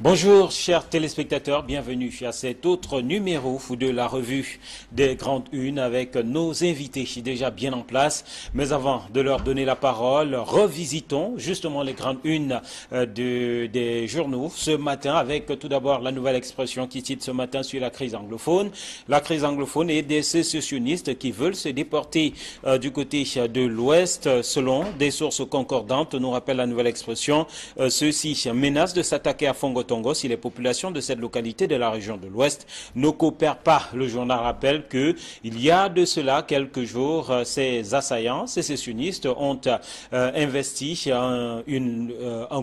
Bonjour chers téléspectateurs, bienvenue à cet autre numéro de la revue des Grandes Unes avec nos invités déjà bien en place. Mais avant de leur donner la parole, revisitons justement les Grandes Unes des journaux ce matin avec tout d'abord la nouvelle expression qui cite ce matin sur la crise anglophone. La crise anglophone et des sécessionnistes qui veulent se déporter du côté de l'Ouest selon des sources concordantes, nous rappelle la nouvelle expression. Ceux-ci menacent de s'attaquer à Fongotongo si les populations de cette localité de la région de l'Ouest ne coopèrent pas. Le journal rappelle qu'il y a de cela quelques jours, ces assaillants sécessionnistes ont investi un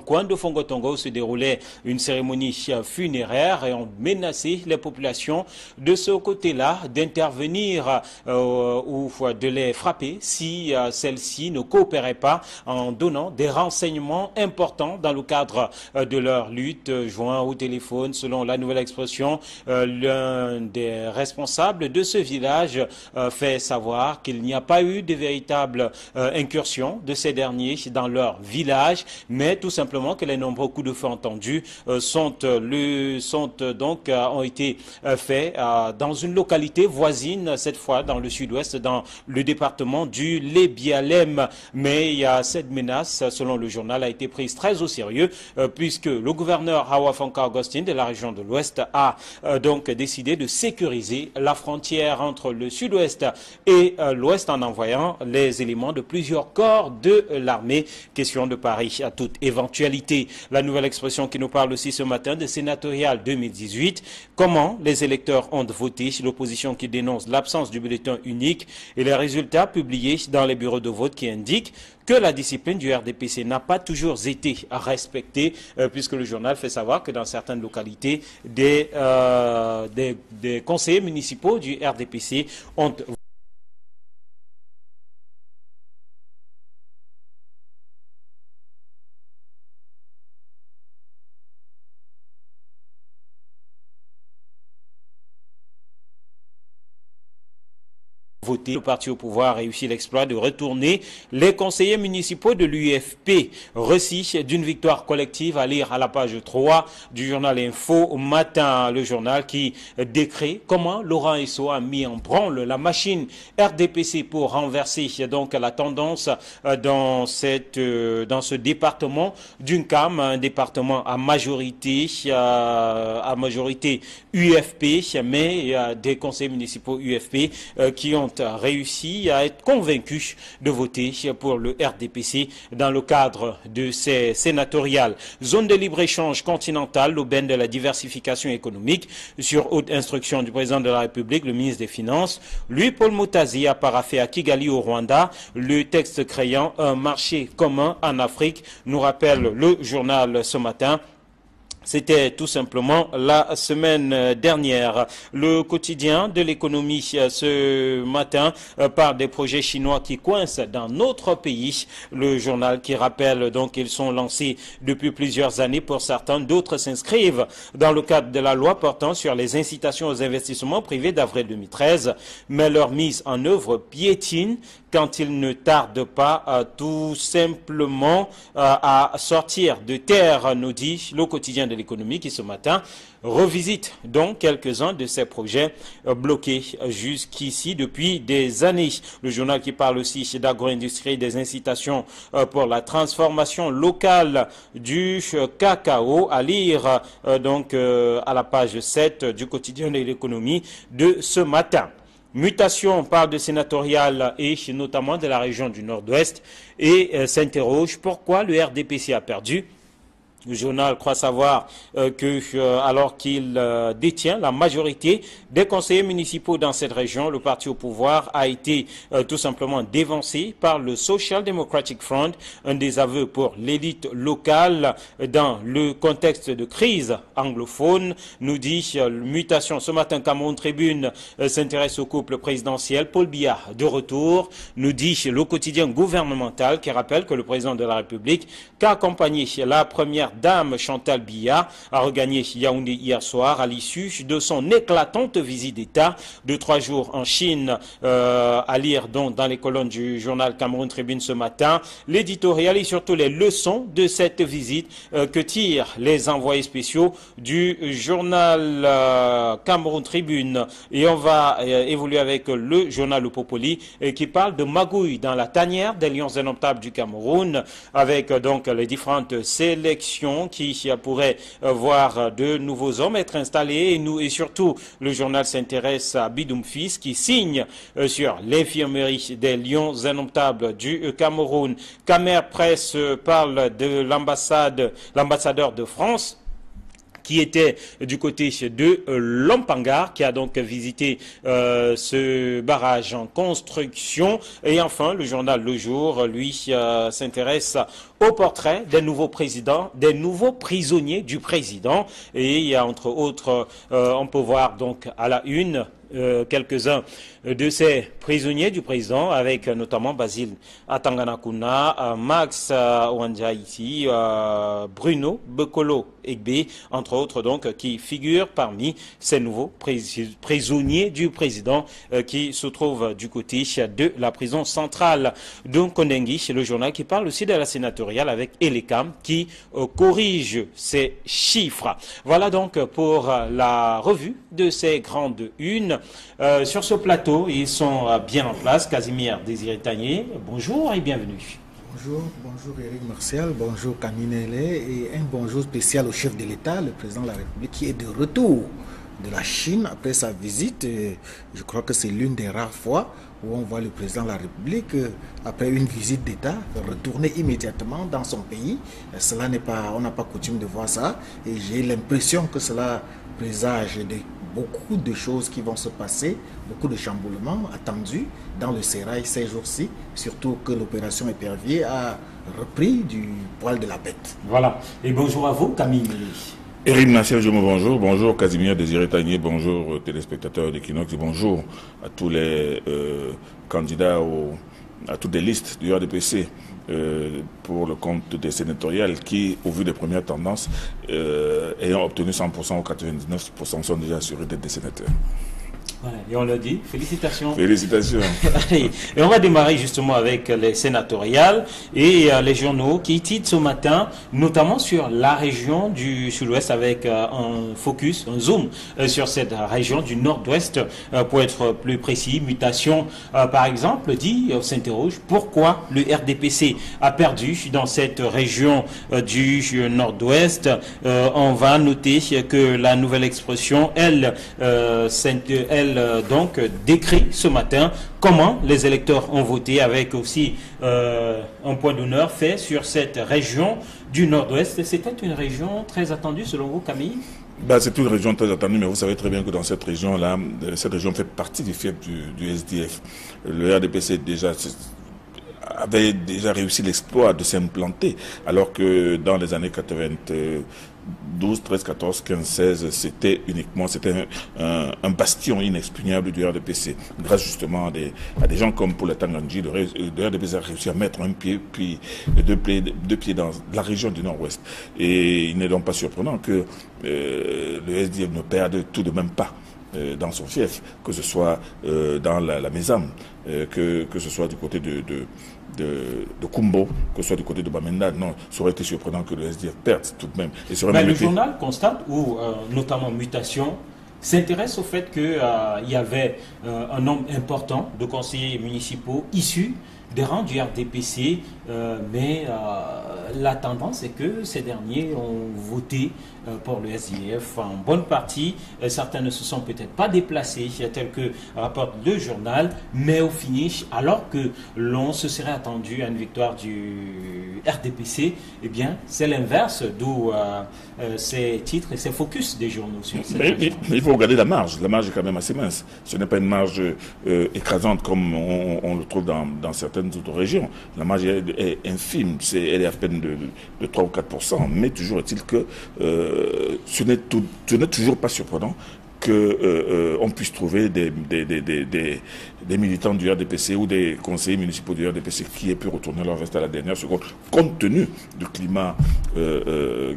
coin de Fongotongo où se déroulait une cérémonie funéraire et ont menacé les populations de ce côté-là d'intervenir ou de les frapper si celles-ci ne coopéraient pas en donnant des renseignements importants dans le cadre de leur lutte. Joint au téléphone, selon la nouvelle expression, l'un des responsables de ce village fait savoir qu'il n'y a pas eu de véritable incursion de ces derniers dans leur village, mais tout simplement que les nombreux coups de feu entendus ont été faits dans une localité voisine, cette fois dans le sud-ouest, dans le département du Lébialem. Mais cette menace, selon le journal, a été prise très au sérieux puisque le gouverneur Hawa Fonka Augustine de la région de l'Ouest a donc décidé de sécuriser la frontière entre le sud-ouest et l'ouest en envoyant les éléments de plusieurs corps de l'armée. Question de Paris à toute éventualité. La nouvelle expression qui nous parle aussi ce matin de sénatorial 2018. Comment les électeurs ont voté? L'opposition qui dénonce l'absence du bulletin unique et les résultats publiés dans les bureaux de vote qui indiquent que la discipline du RDPC n'a pas toujours été respectée, puisque le journal fait savoir que dans certaines localités, des conseillers municipaux du RDPC ont voté. Le parti au pouvoir a réussi l'exploit de retourner les conseillers municipaux de l'UFP. Récit d'une victoire collective à lire à la page 3 du journal Info au matin. Le journal qui décrit comment Laurent Esso a mis en branle la machine RDPC pour renverser donc la tendance dans ce département d'UNCAM, un département à majorité UFP, mais il y a des conseillers municipaux UFP qui ont réussi à être convaincus de voter pour le RDPC dans le cadre de ces sénatoriales. Zone de libre-échange continentale, l'aubaine de la diversification économique, sur haute instruction du président de la République, le ministre des Finances, Louis-Paul Mutazi a paraphé à Kigali au Rwanda le texte créant un marché commun en Afrique, nous rappelle le journal ce matin. C'était tout simplement la semaine dernière. Le quotidien de l'économie ce matin parle des projets chinois qui coincent dans notre pays. Le journal qui rappelle donc qu'ils sont lancés depuis plusieurs années pour certains, d'autres s'inscrivent dans le cadre de la loi portant sur les incitations aux investissements privés d'avril 2013, mais leur mise en œuvre piétine quand ils ne tardent pas tout simplement à sortir de terre, nous dit le quotidien de l'économie qui ce matin revisite donc quelques-uns de ces projets bloqués jusqu'ici depuis des années. Le journal qui parle aussi d'agro-industrie, des incitations pour la transformation locale du cacao, à lire donc à la page 7 du quotidien de l'économie de ce matin. Mutation parle de sénatorial et notamment de la région du Nord-Ouest et s'interroge pourquoi le RDPC a perdu. Le journal croit savoir alors qu'il détient la majorité des conseillers municipaux dans cette région, le parti au pouvoir a été tout simplement dévancé par le Social Democratic Front, un désaveu pour l'élite locale dans le contexte de crise anglophone, nous dit Mutation. Ce matin, Cameroun Tribune s'intéresse au couple présidentiel. Paul Biya de retour, nous dit le quotidien gouvernemental qui rappelle que le président de la République, qu'a accompagné la première première dame Chantal Biya a regagné Yaoundé hier soir à l'issue de son éclatante visite d'État de 3 jours en Chine, à lire donc dans les colonnes du journal Cameroun Tribune ce matin. L'éditorial et surtout les leçons de cette visite que tirent les envoyés spéciaux du journal Cameroun Tribune. Et on va évoluer avec le journal Le Popoli qui parle de magouille dans la tanière des Lions indomptables du Cameroun, avec donc les différentes sélections qui pourraient voir de nouveaux hommes être installés. Et surtout, le journal s'intéresse à Bidoum Fils qui signe sur l'infirmerie des Lions indomptables du Cameroun. Camer Presse parle de l'ambassadeur de France qui était du côté de Lompangar, qui a donc visité ce barrage en construction. Et enfin, le journal Le Jour, lui, s'intéresse au portrait des nouveaux présidents, des nouveaux prisonniers du président. Et il y a entre autres, on peut voir donc à la une, quelques-uns de ces prisonniers du président, avec notamment Basile Atanganakuna, Max Wanjaiti, Bruno Bekolo Egbe, entre autres donc, qui figurent parmi ces nouveaux prisonniers du président qui se trouvent du côté de la prison centrale de Kondengi, le journal qui parle aussi de la sénatoriale avec Elekam qui corrige ces chiffres. Voilà donc pour la revue de ces grandes unes. Sur ce plateau, ils sont bien en place. Casimir Désiré Tagné, bonjour et bienvenue. Bonjour Eric Martial, bonjour Kaminele et un bonjour spécial au chef de l'État, le président de la République qui est de retour de la Chine après sa visite. Je crois que c'est l'une des rares fois où on voit le président de la République, après une visite d'État, retourner immédiatement dans son pays. Cela n'est pas, on n'a pas coutume de voir ça et j'ai l'impression que cela présage de beaucoup de choses qui vont se passer, beaucoup de chamboulements attendus dans le sérail ces jours-ci, surtout que l'opération Épervier a repris du poil de la bête. Voilà. Et bonjour à vous, Camille. Eric Martial, je me bonjour. Bonjour Casimir Désiré Tagné, bonjour téléspectateurs d'Equinox et bonjour à tous les candidats à toutes les listes du RDPC pour le compte des sénatoriales qui, au vu des premières tendances, ayant obtenu 100% ou 99%, sont déjà assurés d'être des sénateurs. Voilà, et on l'a dit, félicitations. Félicitations. Allez, et on va démarrer justement avec les sénatoriales et les journaux qui titrent ce matin, notamment sur la région du sud-ouest avec un focus, un zoom sur cette région du nord-ouest, pour être plus précis. Mutation, par exemple, s'interroge pourquoi le RDPC a perdu dans cette région du nord-ouest. On va noter que la nouvelle expression, elle donc décrit ce matin comment les électeurs ont voté, avec aussi un point d'honneur fait sur cette région du nord-ouest. C'était une région très attendue selon vous, Camille? C'est une région très attendue, mais vous savez très bien que dans cette région-là, cette région fait partie du fief du SDF. Le RDPC avait déjà réussi l'exploit de s'implanter, alors que dans les années 92, 13, 14, 15, 16, c'était un bastion inexpugnable du RDPC. Grâce justement à des gens comme Paul Tanganji, le RDPC a réussi à mettre un pied, puis deux pieds dans la région du Nord-Ouest. Et il n'est donc pas surprenant que le SDF ne perde tout de même pas dans son fief, que ce soit dans la Mézam, que ce soit du côté de Kumbo, que ce soit du côté de Bamenda. Non, ça aurait été surprenant que le SDF perde tout de même. Et le journal constate, ou notamment Mutation, s'intéresse au fait qu'il y avait un nombre important de conseillers municipaux issus des rangs du RDPC, mais la tendance est que ces derniers ont voté pour le SDF en bonne partie. Certains ne se sont peut-être pas déplacés, tel que rapporte le journal, mais au finish, alors que l'on se serait attendu à une victoire du RDPC, eh bien, c'est l'inverse, d'où ces titres et ces focus des journaux sur cette région. Il faut regarder la marge. La marge est quand même assez mince. Ce n'est pas une marge écrasante comme on le trouve dans certaines autres régions. La marge est infime. Elle est à peine de 3 ou 4%. Mais toujours est-il que ce n'est toujours pas surprenant qu'on puisse trouver des militants du RDPC ou des conseillers municipaux du RDPC qui aient pu retourner leur veste à la dernière seconde, compte tenu du climat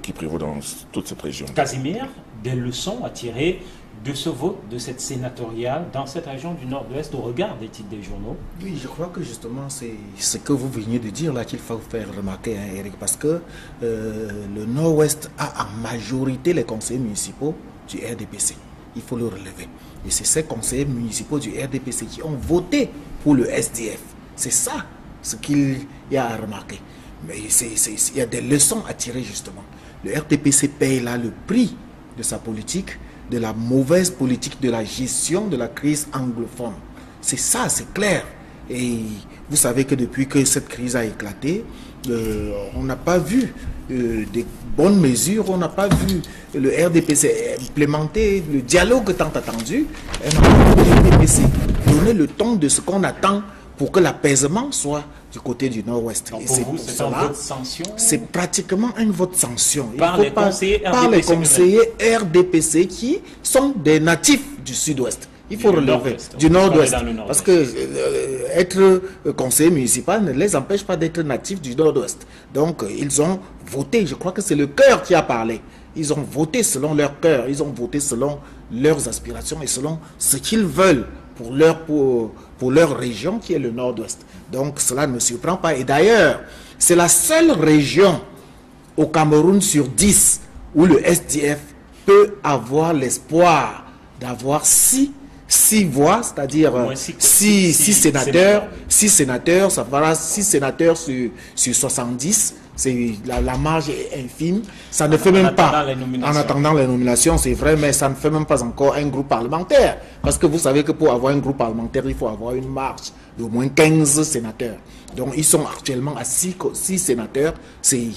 qui prévaut dans toute cette région. Casimir, des leçons à tirer de ce vote, de cette sénatoriale dans cette région du Nord-Ouest au regard des titres des journaux? Oui, je crois que justement c'est ce que vous veniez de dire là qu'il faut faire remarquer, hein, Eric, parce que le Nord-Ouest a en majorité les conseillers municipaux du RDPC. Il faut le relever. Et c'est ces conseillers municipaux du RDPC qui ont voté pour le SDF. C'est ça ce qu'il y a à remarquer. Mais il y a des leçons à tirer justement. Le RDPC paye là le prix de sa politique, de la mauvaise politique de la gestion de la crise anglophone. C'est ça, c'est clair. Et vous savez que depuis que cette crise a éclaté, on n'a pas vu des bonnes mesures, on n'a pas vu le RDPC implémenter le dialogue tant attendu. On n'a pas vu le RDPC donner le ton de ce qu'on attend pour que l'apaisement soit du côté du Nord-Ouest. Donc pour vous, c'est un vote sanction? C'est pratiquement un vote sanction. Par les conseillers RDPC qui sont des natifs du Sud-Ouest. Il faut relever du Nord-Ouest. Parce que être conseiller municipal ne les empêche pas d'être natifs du Nord-Ouest. Donc ils ont voté. Je crois que c'est le cœur qui a parlé. Ils ont voté selon leur cœur. Ils ont voté selon leurs aspirations et selon ce qu'ils veulent pour leur région qui est le Nord-Ouest. Donc cela ne me surprend pas. Et d'ailleurs, c'est la seule région au Cameroun sur 10 où le SDF peut avoir l'espoir d'avoir 6 voix, c'est-à-dire 6 sénateurs. 6 sénateurs, ça fera 6 sénateurs sur 70. La marge est infime. Ça ne fait même pas, en attendant les nominations, c'est vrai, mais ça ne fait même pas encore un groupe parlementaire. Parce que vous savez que pour avoir un groupe parlementaire, il faut avoir une marge d'au moins 15 sénateurs. Donc ils sont actuellement à 6 sénateurs. Il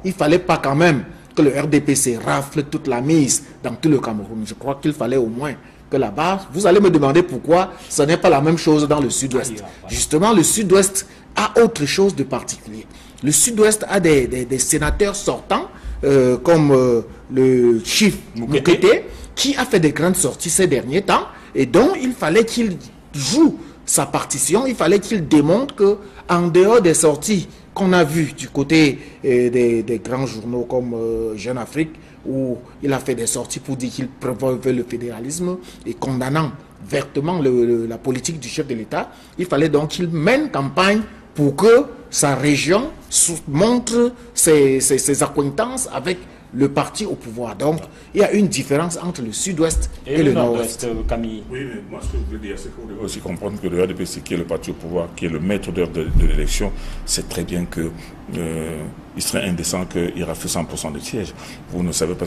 ne fallait pas quand même que le RDPC rafle toute la mise dans tout le Cameroun. Je crois qu'il fallait au moins que là-bas, vous allez me demander pourquoi ce n'est pas la même chose dans le Sud-Ouest. Justement, le Sud-Ouest a autre chose de particulier. Le Sud-Ouest a des sénateurs sortants, comme le chief Moukete, qui a fait des grandes sorties ces derniers temps, et dont il fallait qu'il joue sa partition, il fallait qu'il démontre que, en dehors des sorties qu'on a vues du côté des grands journaux comme Jeune Afrique, où il a fait des sorties pour dire qu'il promeuvait le fédéralisme et condamnant vertement la politique du chef de l'État, il fallait donc qu'il mène campagne pour que sa région montre ses accointances avec le parti au pouvoir. Donc, il y a une différence entre le Sud-Ouest et le Nord-Ouest. Camille. Oui, mais moi, ce que je veux dire, c'est qu'il faut aussi comprendre que le RDPC, qui est le parti au pouvoir, qui est le maître d'œuvre de l'élection, sait très bien que il serait indécent qu'il rafle 100% des sièges. Vous ne savez pas,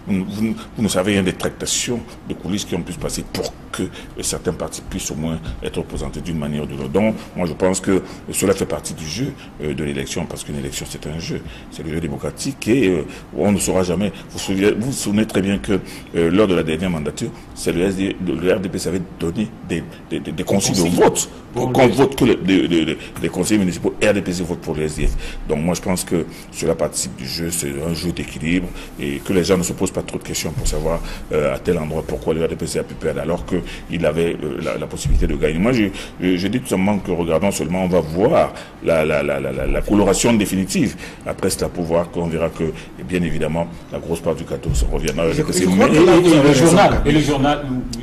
vous ne savez rien des tractations de coulisses qui ont pu se passer pour que certains partis puissent au moins être représentés d'une manière ou d'une autre. Donc, moi, je pense que cela fait partie du jeu de l'élection, parce qu'une élection, c'est un jeu. C'est le jeu démocratique et on ne saura jamais. Vous vous souvenez très bien que lors de la dernière mandature, c'est le RDPC avait donné des consignes de vote pour qu'on vote que les conseillers municipaux RDPC votent pour le SDF. Donc moi je pense que cela participe du jeu, c'est un jeu d'équilibre et que les gens ne se posent pas trop de questions pour savoir à tel endroit pourquoi le RDPC a pu perdre alors qu'il avait la possibilité de gagner. Moi je dis tout simplement que regardons seulement, on va voir la coloration définitive. Après c'est à pouvoir qu'on verra que bien évidemment la grosse part du gâteau se reviendra.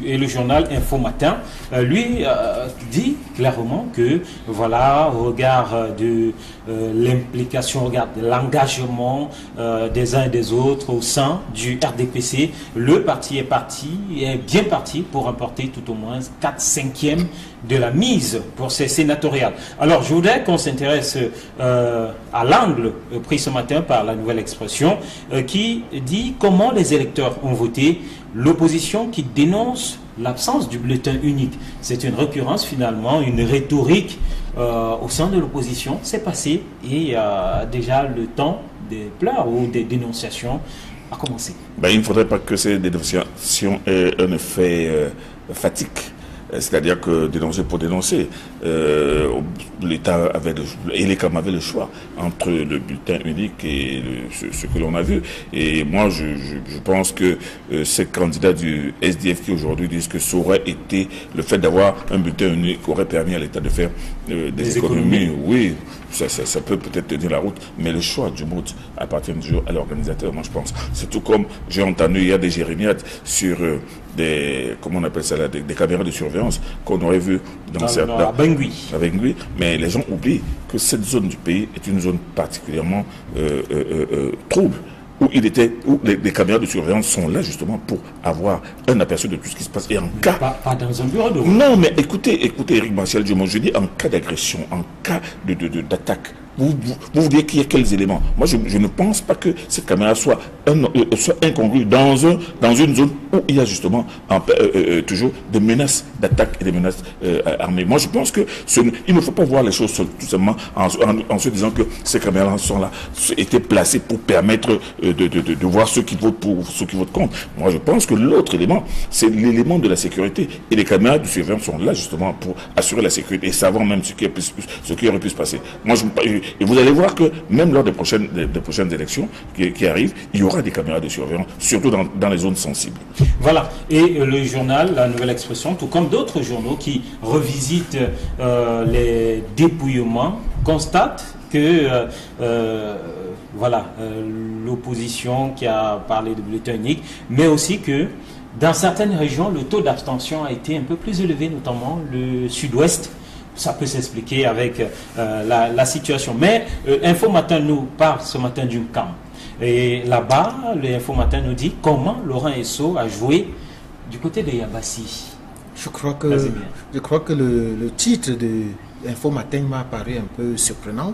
Et le journal Info Matin, lui dit clairement que voilà, au regard de l'implication, au regard de l'engagement des uns et des autres au sein du RDPC, le parti est bien parti pour remporter tout au moins 4/5 de la mise pour ces sénatoriales. Alors je voudrais qu'on s'intéresse à l'angle pris ce matin par la Nouvelle Expression qui dit comment les électeurs ont voté, l'opposition qui dénonce l'absence du bulletin unique. C'est une récurrence finalement, une rhétorique au sein de l'opposition. C'est passé et déjà le temps des pleurs ou des dénonciations a commencé. Il ne faudrait pas que ces dénonciations aient un effet fatigue. C'est-à-dire que dénoncer pour dénoncer. l'État avait et les CAM avaient le choix entre le bulletin unique et ce que l'on a vu. Et moi, je pense que ces candidats du SDF qui aujourd'hui disent que ça aurait été le fait d'avoir un bulletin unique aurait permis à l'État de faire des économies. Oui, ça peut peut-être tenir la route, mais le choix du mode appartient toujours à l'organisateur, moi je pense. C'est tout comme j'ai entendu, il y a des jérémiades sur des, comment on appelle ça là, des caméras de surveillance qu'on aurait vu dans certains... À Bangui. À Bangui. Mais les gens oublient que cette zone du pays est une zone particulièrement trouble, où les caméras de surveillance sont là justement pour avoir un aperçu de tout ce qui se passe. Et en cas... Pas dans un bureau de... Non, mais écoutez Éric Martial Diomon, je dis en cas d'agression, en cas d'attaque, vous dites qu'il y a quels éléments? Moi, je ne pense pas que cette caméra soit incongrue dans une zone où il y a justement toujours des menaces d'attaque et des menaces armées. Moi, je pense que il ne faut pas voir les choses tout simplement en se disant que ces caméras sont là, étaient placées pour permettre de voir ceux qui votent pour, ceux qui votent contre. Moi, je pense que l'autre élément, c'est l'élément de la sécurité. Et les caméras de surveillance sont là justement pour assurer la sécurité et savoir même ce qui aurait pu se passer. Moi, et vous allez voir que même lors des prochaines élections qui arrivent, il y aura des caméras de surveillance, surtout dans les zones sensibles. Voilà. Et le journal, La Nouvelle Expression, tout comme d'autres journaux qui revisitent les dépouillements, constatent que l'opposition qui a parlé de bulletin unique, mais aussi que dans certaines régions, le taux d'abstention a été un peu plus élevé, notamment le sud-ouest. Ça peut s'expliquer avec la situation. Mais Info Matin nous parle ce matin d'une CAM. Et là-bas, l'Info Matin nous dit comment Laurent Esso a joué du côté de Yabassi. Je crois que le titre de Info Matin m'a paru un peu surprenant,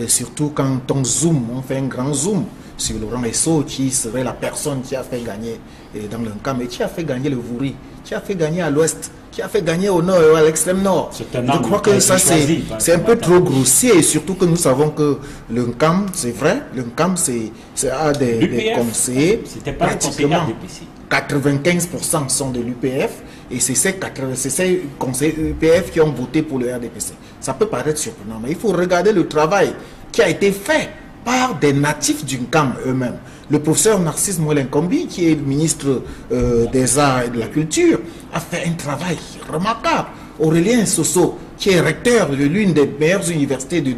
surtout quand on fait un grand zoom sur Laurent Esso, qui serait la personne qui a fait gagner dans le CAM, et qui a fait gagner le Vouri, qui a fait gagner à l'ouest, qui a fait gagner au nord et à l'extrême nord. Je crois que ça c'est un peu trop grossier, et surtout que nous savons que le CAM, c'est vrai, le CAM c'est des conseillers, pratiquement 95% sont de l'UPF, et c'est ces conseillers UPF qui ont voté pour le RDPC. Ça peut paraître surprenant, mais il faut regarder le travail qui a été fait par des natifs du CAM eux-mêmes. Le professeur Narcisse Molenkombi, qui est ministre des Arts et de la Culture, a fait un travail remarquable. Aurélien Soso, qui est recteur de l'une des meilleures universités du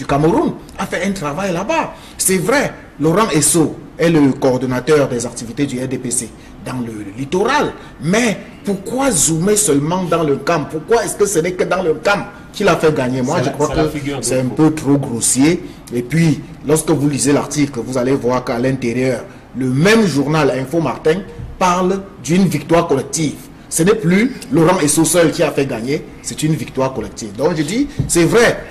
Cameroun, a fait un travail là-bas. C'est vrai, Laurent Esso est le coordonnateur des activités du RDPC dans le littoral. Mais pourquoi zoomer seulement dans le CAM? Pourquoi est-ce que ce n'est que dans le CAM qu'il a fait gagner? Moi, je crois que c'est un peu trop grossier. Et puis, lorsque vous lisez l'article, vous allez voir qu'à l'intérieur, le même journal Info Matin parle d'une victoire collective. Ce n'est plus Laurent Esso seul qui a fait gagner, c'est une victoire collective. Donc je dis, c'est vrai,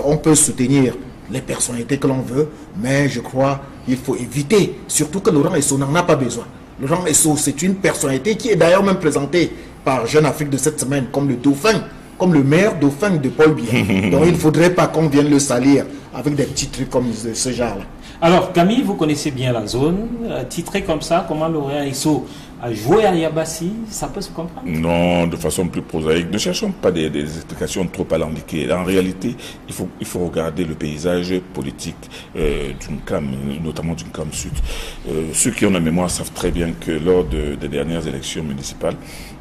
on peut soutenir les personnalités que l'on veut, mais je crois qu'il faut éviter, surtout que Laurent Esso n'en a pas besoin. Laurent Esso, c'est une personnalité qui est d'ailleurs même présentée par Jeune Afrique de cette semaine comme le dauphin, comme le meilleur dauphin de Paul Biya. Donc il ne faudrait pas qu'on vienne le salir avec des petits trucs comme ce genre-là. Alors Camille, vous connaissez bien la zone, titré comme ça, comment Laurent Esso a joué à Yabassi, ça peut se comprendre? Non, de façon plus prosaïque. Ne cherchons pas des explications trop alambiquées. En réalité, il faut regarder le paysage politique d'une CAM, notamment d'une CAM Sud. Ceux qui ont la mémoire savent très bien que lors des dernières élections municipales,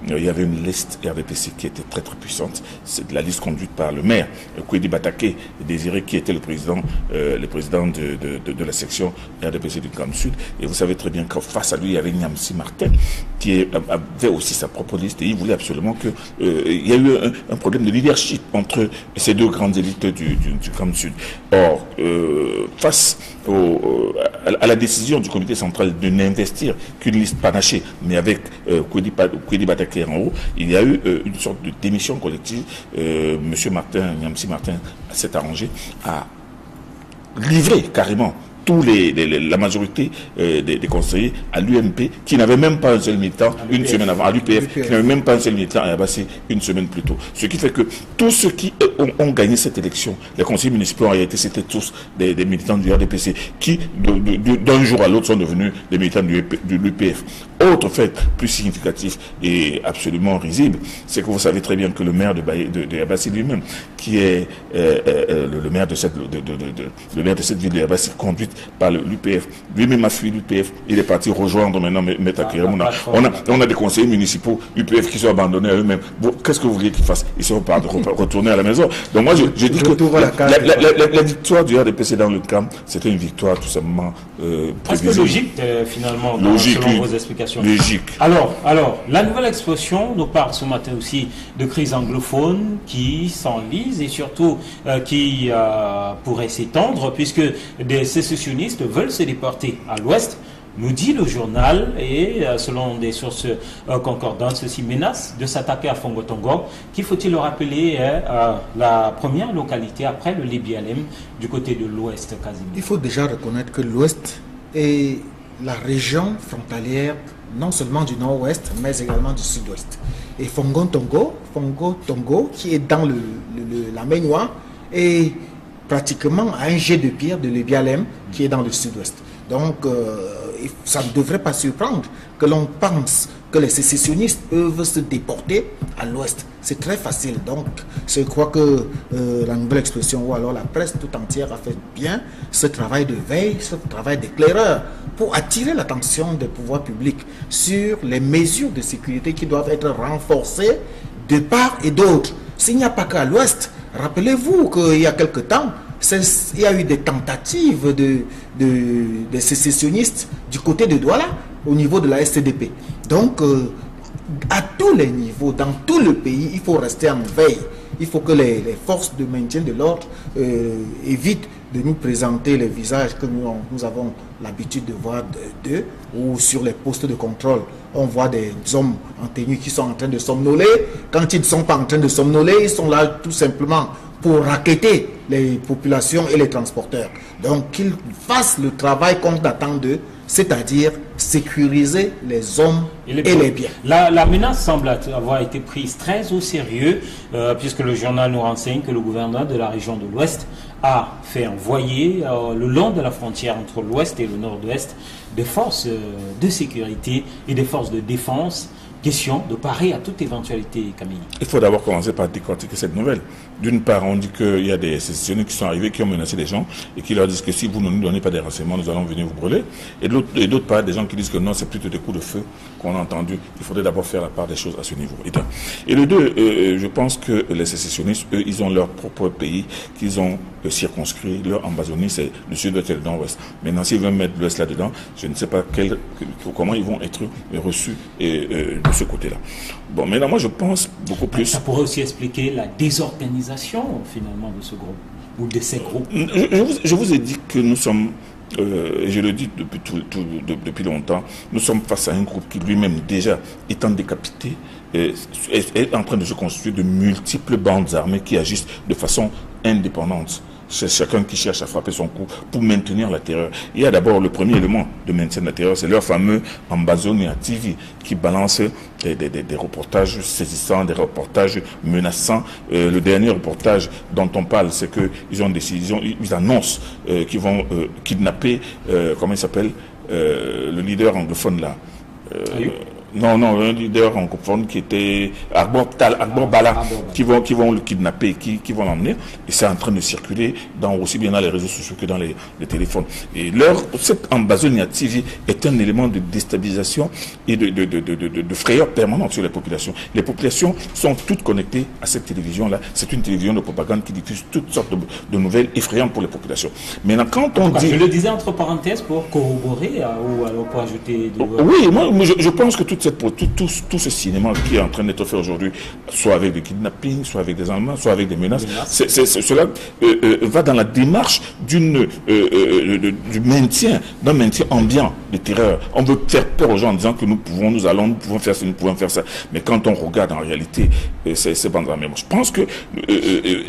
il y avait une liste RDPC qui était très très puissante. C'est la liste conduite par le maire, Kwedi Bataké Désiré, qui était le président de la section RDPC du CAM Sud. Et vous savez très bien qu'en face à lui, il y avait Nyamsi Martin, qui avait aussi sa propre liste, et il voulait absolument que il y a eu un problème de leadership entre ces deux grandes élites du CAM Sud. Or, face à la décision du comité central de n'investir qu'une liste panachée, mais avec Kwedi Bataké en haut, il y a eu une sorte de démission collective. Monsieur Martin, Nyamsi Martin s'est arrangé à livrer carrément la majorité des conseillers à l'UMP qui n'avaient même pas un seul militant une semaine avant, à l'UPF qui n'avaient même pas un seul militant à Yabassi une semaine plus tôt. Ce qui fait que tous ceux qui ont gagné cette élection, les conseillers municipaux en réalité c'était tous des militants du RDPC qui d'un jour à l'autre sont devenus des militants de l'UPF. Autre fait plus significatif et absolument risible, c'est que vous savez très bien que le maire de Yabassi lui-même, qui est le maire de cette ville de Yabassi, conduite par l'UPF, lui-même a fui l'UPF, il est parti rejoindre maintenant Meta Kiremouna. On a des conseillers municipaux UPF qui sont abandonnés à eux-mêmes. Qu'est-ce que vous voulez qu'ils fassent? Ils sont pas retournés à la maison. Donc moi je dis que la victoire du RDPC dans le camp, c'était une victoire tout simplement presque logique finalement, logique, selon vos explications. Logique. Alors, la nouvelle expression nous parle ce matin aussi de crise anglophone qui s'enlise et surtout qui pourrait s'étendre puisque des sécessionnistes veulent se déporter à l'ouest. Nous dit le journal, et selon des sources concordantes, ceci menace de s'attaquer à Fongo-Tongo, qui, faut-il le rappeler, est la première localité après le Libyalem du côté de l'ouest quasiment. Il faut déjà reconnaître que l'ouest est la région frontalière non seulement du nord-ouest, mais également du sud-ouest. Et Fongo-Tongo, qui est dans la Maignoire, est pratiquement à un jet de pierre de Libyalem, qui est dans le sud-ouest. Donc, ça ne devrait pas surprendre que l'on pense que les sécessionnistes peuvent se déporter à l'ouest. C'est très facile. Donc, je crois que la nouvelle expression, ou alors la presse tout entière a fait bien ce travail de veille, ce travail d'éclaireur, pour attirer l'attention des pouvoirs publics sur les mesures de sécurité qui doivent être renforcées de part et d'autre. S'il n'y a pas qu'à l'ouest, rappelez-vous qu'il y a quelque temps, il y a eu des tentatives des sécessionnistes du côté de Douala, au niveau de la SCDP. Donc, à tous les niveaux, dans tout le pays, il faut rester en veille. Il faut que les forces de maintien de l'ordre évitent de nous présenter les visages que nous avons l'habitude de voir d'eux, ou sur les postes de contrôle. On voit des hommes en tenue qui sont en train de somnoler. Quand ils ne sont pas en train de somnoler, ils sont là tout simplement pour racketter les populations et les transporteurs. Donc qu'ils fassent le travail qu'on attend d'eux, c'est-à-dire sécuriser les hommes et les biens. La menace semble avoir été prise très au sérieux, puisque le journal nous renseigne que le gouverneur de la région de l'Ouest a fait envoyer le long de la frontière entre l'Ouest et le Nord-Ouest des forces de sécurité et des forces de défense. Question de parer à toute éventualité, Camille. Il faut d'abord commencer par décortiquer cette nouvelle. D'une part, on dit qu'il y a des sécessionnistes qui sont arrivés, qui ont menacé les gens et qui leur disent que si vous ne nous donnez pas des renseignements, nous allons venir vous brûler. Et d'autre part, des gens qui disent que non, c'est plutôt des coups de feu qu'on a entendus. Il faudrait d'abord faire la part des choses à ce niveau. Et le deux, je pense que les sécessionnistes, eux, ils ont leur propre pays qu'ils ont circonscrit. Leur Ambazonie, c'est le sud-ouest et le nord-ouest. Maintenant, s'ils veulent mettre l'ouest là-dedans, je ne sais pas comment ils vont être reçus de ce côté-là. Bon, maintenant, moi, je pense beaucoup plus... Ça pourrait aussi expliquer la désorganisation, finalement, de ce groupe, ou de ces groupes. Je vous ai dit que nous sommes, et je le dis depuis longtemps, nous sommes face à un groupe qui lui-même, déjà, étant décapité, est en train de se constituer de multiples bandes armées qui agissent de façon indépendante. C'est chacun qui cherche à frapper son coup pour maintenir la terreur. Il y a d'abord le premier élément de maintien de la terreur, c'est leur fameux Ambazonia TV qui balance des reportages saisissants, des reportages menaçants. Le dernier reportage dont on parle, c'est qu'ils ont décision, ils annoncent qu'ils vont kidnapper, comment il s'appelle, le leader anglophone là. Non, un leader anglophone qui était Arbor Bala, qui vont le kidnapper, qui vont l'emmener. Et c'est en train de circuler aussi bien dans les réseaux sociaux que dans les téléphones. Et cette Ambazonia TV est un élément de déstabilisation et de frayeur permanente sur les populations. Les populations sont toutes connectées à cette télévision-là. C'est une télévision de propagande qui diffuse toutes sortes de nouvelles effrayantes pour les populations. Maintenant, quand on dit... Je le disais entre parenthèses pour corroborer ou alors pour ajouter... Oui, moi je pense que tout ce cinéma qui est en train d'être fait aujourd'hui, soit avec des kidnappings, soit avec des enlèvements, soit avec des menaces, cela va dans la démarche du maintien, d'un maintien ambiant de terreur. On veut faire peur aux gens en disant que nous pouvons faire ça, nous pouvons faire ça. Mais quand on regarde en réalité ces bandes armées, je pense que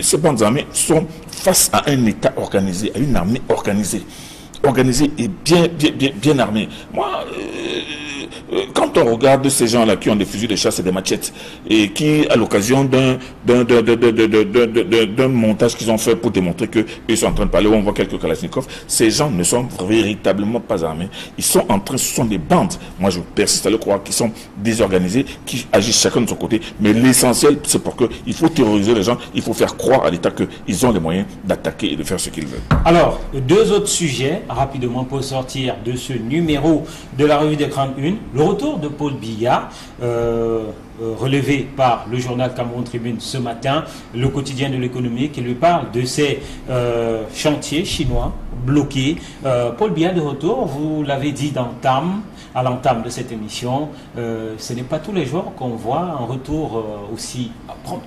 ces bandes armées sont face à un État organisé, à une armée organisée. organisé et bien armé. Moi, quand on regarde ces gens-là qui ont des fusils de chasse et des machettes et qui, à l'occasion d'un montage qu'ils ont fait pour démontrer qu'ils sont en train de parler, où on voit quelques Kalachnikov, ces gens ne sont véritablement pas armés. Ils sont en train, ce sont des bandes. Moi, je persiste à le croire, qui sont désorganisés, qui agissent chacun de son côté. Mais l'essentiel, c'est pour qu'il faut terroriser les gens, il faut faire croire à l'État qu'ils ont les moyens d'attaquer et de faire ce qu'ils veulent. Alors, deux autres sujets, rapidement pour sortir de ce numéro de la revue des Grandes Unes. Le retour de Paul Biya, relevé par le journal Cameroun Tribune ce matin, le quotidien de l'économie qui lui parle de ces chantiers chinois bloqués. Paul Biya de retour, vous l'avez dit à l'entame de cette émission, ce n'est pas tous les jours qu'on voit un retour aussi prompt.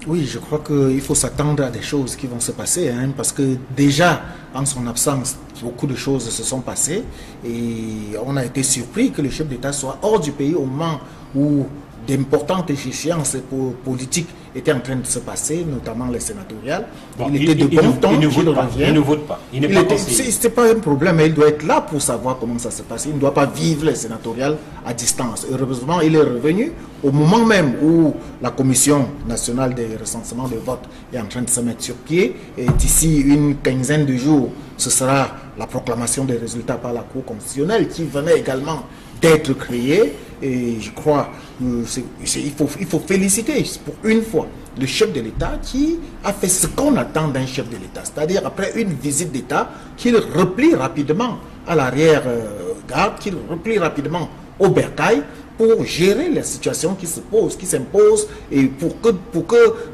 Oui, je crois qu'il faut s'attendre à des choses qui vont se passer, hein, parce que déjà, en son absence, beaucoup de choses se sont passées et on a été surpris que le chef d'État soit hors du pays au moment où d'importantes échéances politiques étaient en train de se passer, notamment les sénatoriales. Bon, il était de bon temps qu'il revienne. Il ne vote pas. Il n'est pas conseiller. C'est pas un problème, mais il doit être là pour savoir comment ça se passe. Il ne doit pas vivre les sénatoriales à distance. Heureusement, il est revenu au moment même où la Commission nationale des recensements de vote est en train de se mettre sur pied. Et d'ici une quinzaine de jours, ce sera la proclamation des résultats par la Cour constitutionnelle qui venait également d'être créée. Et je crois qu'il faut féliciter pour une fois le chef de l'État qui a fait ce qu'on attend d'un chef de l'État. C'est-à-dire après une visite d'État, qu'il replie rapidement à l'arrière-garde, qu'il replie rapidement au bercail pour gérer la situation qui se pose, qui s'impose, et pour que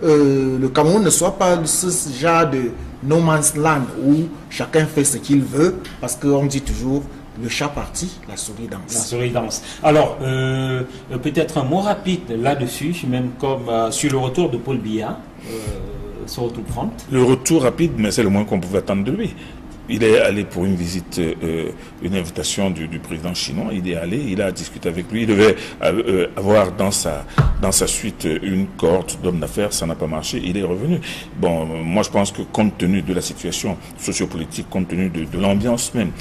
le Cameroun ne soit pas ce genre de no man's land où chacun fait ce qu'il veut, parce qu'on dit toujours le chat parti, la souris danse. La souris danse. Alors, peut-être un mot rapide là-dessus, même comme sur le retour de Paul Biya, sur retour prompt. Le retour rapide, mais c'est le moins qu'on pouvait attendre de lui. Il est allé pour une visite, une invitation du président chinois. Il est allé, il a discuté avec lui. Il devait avoir dans sa suite une cohorte d'hommes d'affaires. Ça n'a pas marché. Il est revenu. Bon, moi je pense que compte tenu de la situation sociopolitique, compte tenu de l'ambiance même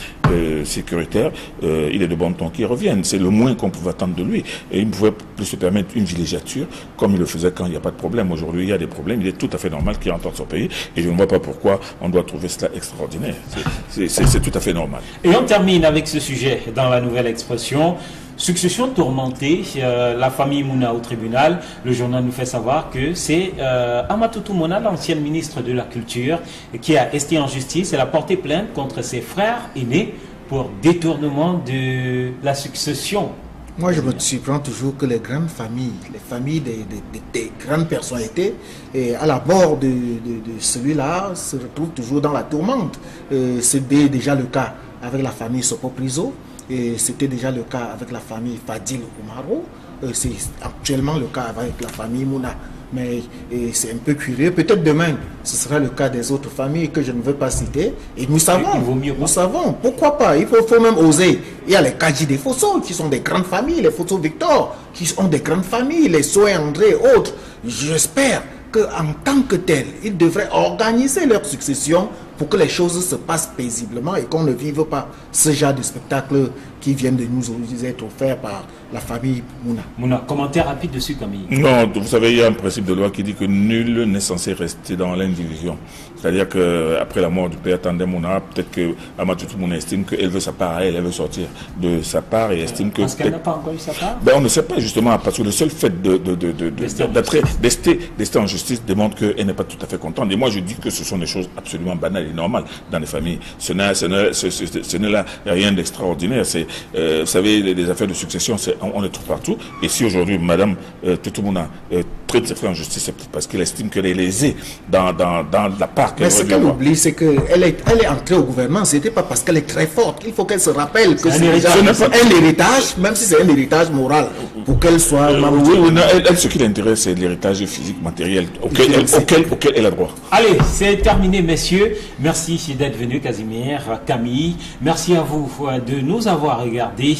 sécuritaire, il est de bon ton qu'il revienne. C'est le moins qu'on pouvait attendre de lui. Et il ne pouvait plus se permettre une villégiature comme il le faisait quand il n'y a pas de problème. Aujourd'hui, il y a des problèmes. Il est tout à fait normal qu'il rentre dans son pays. Et je ne vois pas pourquoi on doit trouver cela extraordinaire. C'est tout à fait normal. Et on termine avec ce sujet dans la nouvelle expression. Succession tourmentée, la famille Mouna au tribunal. Le journal nous fait savoir que c'est Amatoutou Mouna, l'ancienne ministre de la Culture, qui a esté en justice. Elle a porté plainte contre ses frères aînés pour détournement de la succession. Moi, je me surprends toujours que les grandes familles, les familles des grandes personnalités, et à la bord de celui-là, se retrouvent toujours dans la tourmente. C'était déjà le cas avec la famille Sopo-Priso, et c'était déjà le cas avec la famille Fadil Oumaro. C'est actuellement le cas avec la famille Mouna. Mais c'est un peu curieux. Peut-être demain, ce sera le cas des autres familles que je ne veux pas citer. Et nous savons, pourquoi pas. Il faut même oser. Il y a les Kadji des Fosso, qui sont des grandes familles, les Fosso Victor, qui sont des grandes familles, les Soé André, autres. J'espère qu'en tant que tel, ils devraient organiser leur succession pour que les choses se passent paisiblement et qu'on ne vive pas ce genre de spectacle qui viennent de nous être offerts par la famille Mouna. Mouna, commentaire rapide dessus, Camille. Non, vous savez, il y a un principe de loi qui dit que nul n'est censé rester dans l'indivision. C'est-à-dire qu'après la mort du père Tandem Mouna, peut-être que Amatoutou Mouna estime qu'elle veut sa part à elle, elle veut sortir de sa part et estime que... Parce qu'elle n'a pas encore eu sa part? Ben, on ne sait pas justement, parce que le seul fait d'ester en justice démontre qu'elle n'est pas tout à fait contente. Et moi, je dis que ce sont des choses absolument banales et normales dans les familles. Ce n'est là rien d'extraordinaire. Vous savez, les affaires de succession, on les trouve partout. Et si aujourd'hui, Madame Toutoumona traite ses frères en justice, c'est parce qu'elle estime qu'elle est lésée dans la part qu'elle revient. Mais ce qu'elle oublie, c'est qu'elle est entrée au gouvernement. Ce n'était pas parce qu'elle est très forte. Il faut qu'elle se rappelle que c'est déjà un héritage, même si c'est un héritage moral, pour qu'elle soit... Elle, ce qui l'intéresse, c'est l'héritage physique, matériel, auquel elle a droit. Allez, c'est terminé, messieurs. Merci d'être venus, Casimir, Camille. Merci à vous de nous avoir regardés.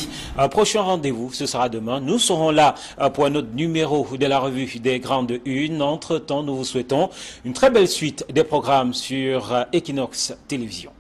Prochain rendez-vous, ce sera demain. Nous serons là pour un autre numéro de la revue des Grandes Unes. Entre-temps, nous vous souhaitons une très belle suite des programmes sur Equinox Télévision.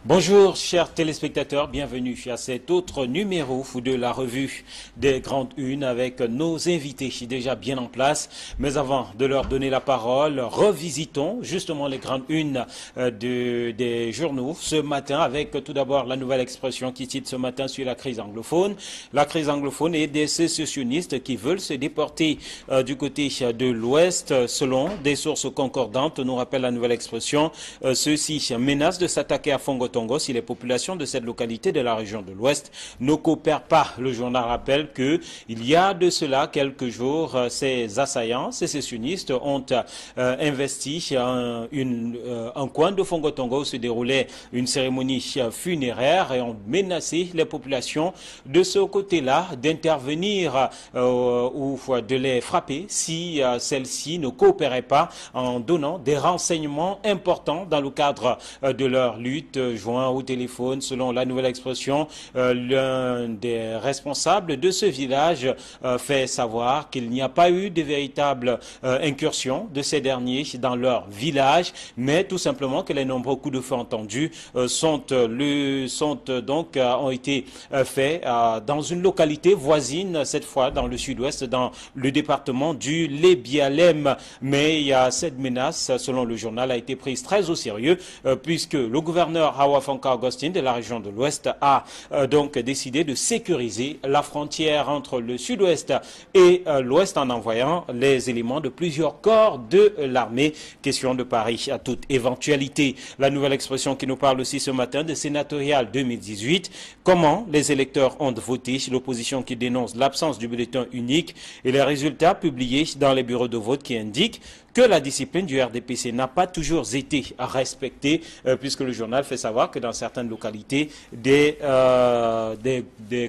Bonjour chers téléspectateurs, bienvenue à cet autre numéro de la revue des Grandes Unes avec nos invités déjà bien en place. Mais avant de leur donner la parole, revisitons justement les Grandes Unes des journaux ce matin avec tout d'abord la Nouvelle Expression qui cite ce matin sur la crise anglophone. La crise anglophone et des sécessionnistes qui veulent se déporter du côté de l'Ouest selon des sources concordantes, nous rappelle la Nouvelle Expression. Ceux-ci menacent de s'attaquer à Fongotongo si les populations de cette localité de la région de l'Ouest ne coopèrent pas. Le journal rappelle qu'il y a de cela quelques jours, ces assaillants sécessionnistes ont investi un coin de Fongotongo où se déroulait une cérémonie funéraire et ont menacé les populations de ce côté-là d'intervenir ou de les frapper si celles-ci ne coopéraient pas en donnant des renseignements importants dans le cadre de leur lutte. Joint au téléphone, selon la Nouvelle Expression, l'un des responsables de ce village fait savoir qu'il n'y a pas eu de véritable incursion de ces derniers dans leur village, mais tout simplement que les nombreux coups de feu entendus ont été faits dans une localité voisine, cette fois dans le sud-ouest, dans le département du Lébialem. Mais il y a cette menace, selon le journal, a été prise très au sérieux puisque le gouverneur Hawa Fonka Augustine de la région de l'Ouest a donc décidé de sécuriser la frontière entre le sud-ouest et l'ouest en envoyant les éléments de plusieurs corps de l'armée. Question de Paris à toute éventualité. La Nouvelle Expression qui nous parle aussi ce matin de sénatorial 2018. Comment les électeurs ont voté? L'opposition qui dénonce l'absence du bulletin unique et les résultats publiés dans les bureaux de vote qui indiquent que la discipline du RDPC n'a pas toujours été respectée, puisque le journal fait savoir que dans certaines localités, des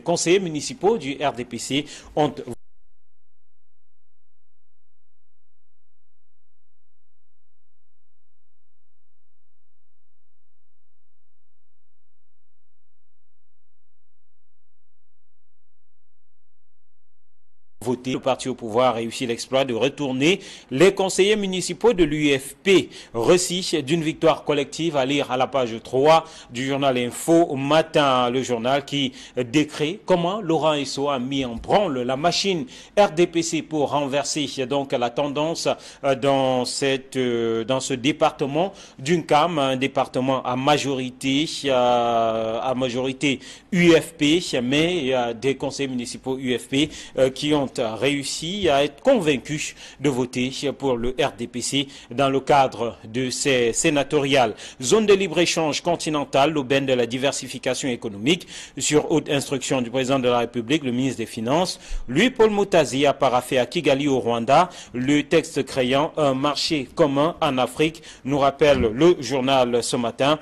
conseillers municipaux du RDPC ont voté. Le parti au pouvoir a réussi l'exploit de retourner les conseillers municipaux de l'UFP. Récit d'une victoire collective à lire à la page 3 du journal Info Matin. Le journal qui décrit comment Laurent Esso a mis en branle la machine RDPC pour renverser donc la tendance dans ce département d'UNCAM, un département à majorité UFP, mais il y a des conseillers municipaux UFP qui ont réussi à être convaincus de voter pour le RDPC dans le cadre de ces sénatoriales. Zone de libre-échange continentale, l'aubaine de la diversification économique, sur haute instruction du président de la République, le ministre des Finances, Louis-Paul Mutazi a paraphé à Kigali au Rwanda le texte créant un marché commun en Afrique, nous rappelle le journal ce matin.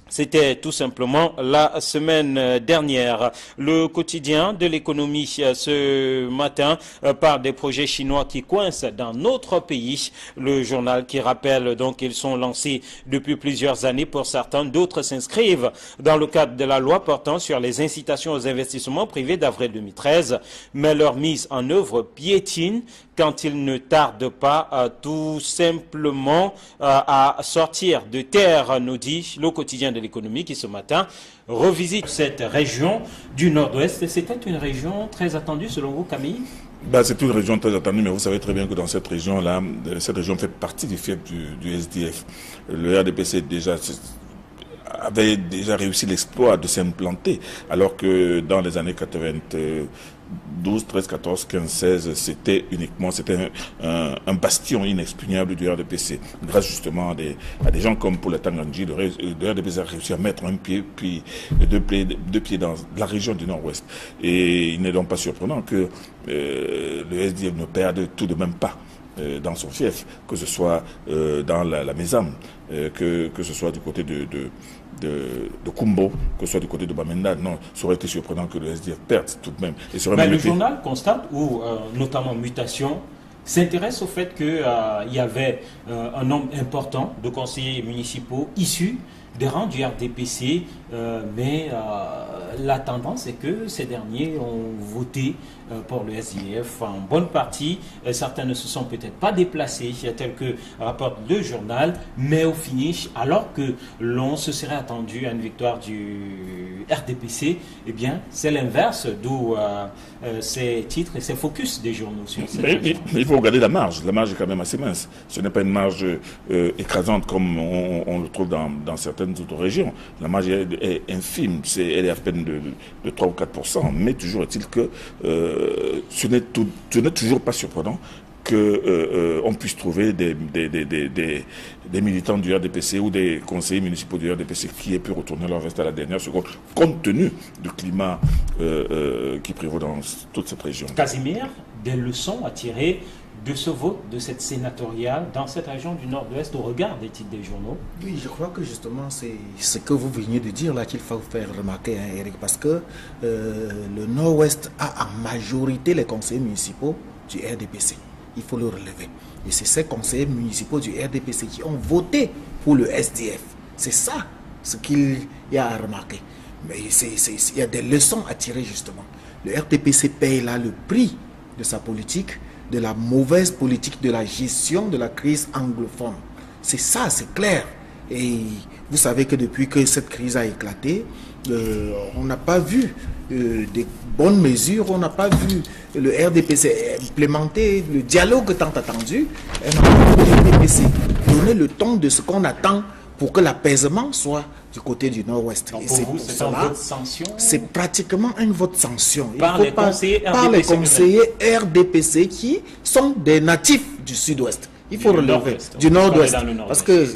C'était tout simplement la semaine dernière. Le quotidien de l'économie ce matin parle des projets chinois qui coincent dans notre pays. Le journal qui rappelle donc qu'ils sont lancés depuis plusieurs années pour certains. D'autres s'inscrivent dans le cadre de la loi portant sur les incitations aux investissements privés d'avril 2013. Mais leur mise en œuvre piétine quand ils ne tardent pas tout simplement à sortir de terre, nous dit le quotidien de l'économie qui ce matin revisite cette région du Nord-Ouest. C'était une région très attendue selon vous, Camille? C'est une région très attendue, mais vous savez très bien que dans cette région-là, cette région fait partie du fief du SDF. Le RDPC avait déjà réussi l'exploit de s'implanter, alors que dans les années 92, 13, 14, 15, 16, c'était un bastion inexpugnable du RDPC. Grâce justement à des gens comme Paul Tanganji, le RDPC a réussi à mettre un pied, puis deux pieds dans la région du Nord-Ouest. Et il n'est donc pas surprenant que le SDF ne perde tout de même pas dans son fief, que ce soit dans la Mézam, que ce soit du côté de Kumbo, que ce soit du côté de Bamenda. Non, ça aurait été surprenant que le SDF perde tout de même. Mais le journal constate, ou notamment Mutation, s'intéresse au fait qu'il y avait un nombre important de conseillers municipaux issus des rangs du RDPC, mais la tendance est que ces derniers ont voté pour le SDF en bonne partie. Certains ne se sont peut-être pas déplacés, tel que rapporte le journal, mais au finish, alors que l'on se serait attendu à une victoire du RDPC, eh bien, c'est l'inverse, d'où ces titres et ces focus des journaux sur cette région. Il faut regarder la marge. La marge est quand même assez mince. Ce n'est pas une marge écrasante comme on le trouve dans certaines autres régions. La marge est infime. Elle est à peine de 3 ou 4%. Mais toujours est-il que ce n'est toujours pas surprenant qu'on puisse trouver des militants du RDPC ou des conseillers municipaux du RDPC qui aient pu retourner leur veste à la dernière seconde, compte tenu du climat qui prévaut dans toute cette région. Casimir, des leçons à tirer de ce vote, de cette sénatoriale dans cette région du Nord-Ouest au regard des titres des journaux? Oui, je crois que justement c'est ce que vous veniez de dire là qu'il faut faire remarquer, hein, Eric, parce que le Nord-Ouest a en majorité les conseillers municipaux du RDPC. Il faut le relever. Et c'est ces conseillers municipaux du RDPC qui ont voté pour le SDF. C'est ça ce qu'il y a à remarquer. Mais il y a des leçons à tirer justement. Le RDPC paye là le prix de sa politique, de la mauvaise politique de la gestion de la crise anglophone. C'est ça, c'est clair. Et vous savez que depuis que cette crise a éclaté, on n'a pas vu des bonnes mesures, on n'a pas vu le RDPC implémenter le dialogue tant attendu. Le RDPC donner le ton de ce qu'on attend pour que l'apaisement soit du côté du Nord-Ouest. Donc pour vous, c'est un vote sanction? C'est pratiquement un vote sanction. Par les conseillers RDPC qui sont des natifs du Sud-Ouest. Il faut relever du Nord-Ouest. Parce que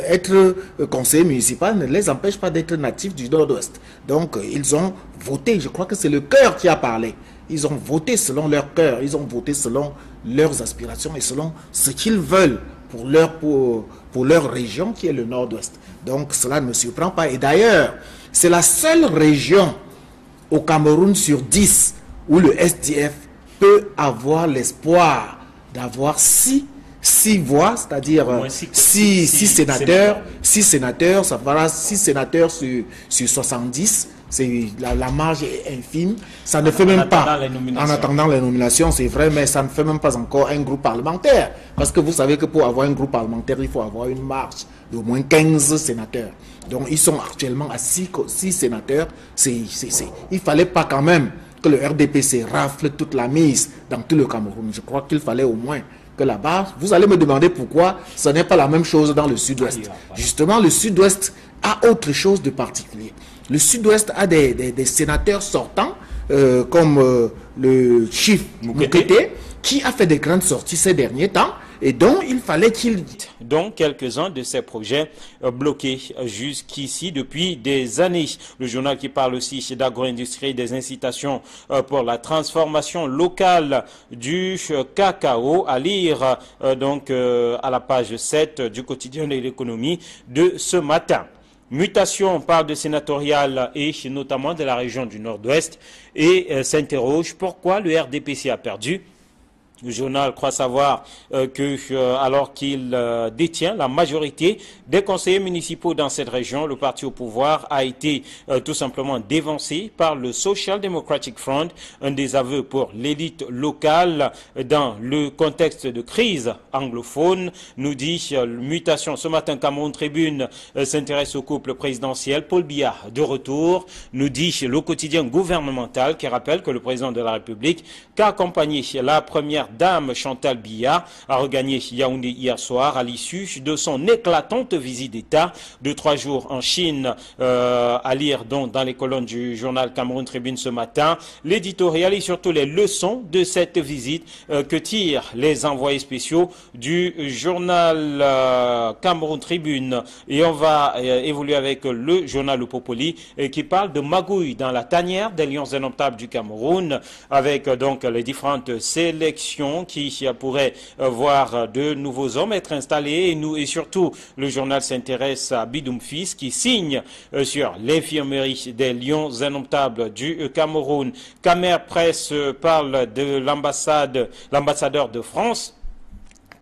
être conseiller municipal ne les empêche pas d'être natifs du Nord-Ouest. Donc ils ont voté. Je crois que c'est le cœur qui a parlé. Ils ont voté selon leur cœur. Ils ont voté selon leurs aspirations et selon ce qu'ils veulent pour leur région qui est le Nord-Ouest. Donc cela ne me surprend pas. Et d'ailleurs, c'est la seule région au Cameroun sur 10 où le SDF peut avoir l'espoir d'avoir 6 voix, c'est-à-dire 6 sénateurs. 6 sénateurs, ça fera 6 sénateurs sur 70. La marge est infime. Ça ne fait même pas, en attendant les nominations, c'est vrai, mais ça ne fait même pas encore un groupe parlementaire. Parce que vous savez que pour avoir un groupe parlementaire, il faut avoir une marge d'au moins 15 sénateurs. Donc ils sont actuellement à 6 sénateurs. Il ne fallait pas quand même que le RDPC rafle toute la mise dans tout le Cameroun. Je crois qu'il fallait au moins que là-bas, vous allez me demander pourquoi ce n'est pas la même chose dans le Sud-Ouest. Justement, le Sud-Ouest a autre chose de particulier. Le Sud-Ouest a des sénateurs sortants, comme le chief Moukete, qui a fait des grandes sorties ces derniers temps, et dont il fallait qu'il... Donc, quelques-uns de ces projets bloqués jusqu'ici depuis des années. Le journal qui parle aussi d'agro-industrie, des incitations pour la transformation locale du cacao, à lire donc à la page 7 du quotidien de l'économie de ce matin. Mutation parle de sénatorial et notamment de la région du Nord-Ouest et s'interroge pourquoi le RDPC a perdu. Le journal croit savoir alors qu'il détient la majorité des conseillers municipaux dans cette région, le parti au pouvoir a été tout simplement dévancé par le Social Democratic Front, un désaveu pour l'élite locale dans le contexte de crise anglophone, nous dit Mutation. Ce matin, Cameroun Tribune s'intéresse au couple présidentiel. Paul Biya de retour, nous dit le quotidien gouvernemental qui rappelle que le président de la République qu'a accompagné la première dame Chantal Biya a regagné Yaoundé hier soir à l'issue de son éclatante visite d'État de 3 jours en Chine, à lire donc dans les colonnes du journal Cameroun Tribune ce matin. L'éditorial et surtout les leçons de cette visite que tirent les envoyés spéciaux du journal Cameroun Tribune. Et on va évoluer avec le journal Le Popoli qui parle de magouille dans la tanière des lions indomptables du Cameroun, avec donc les différentes sélections qui pourraient voir de nouveaux hommes être installés. Et surtout, le journal s'intéresse à Bidoum Fils qui signe sur l'infirmerie des lions indomptables du Cameroun. Camer Presse parle de l'ambassadeur de France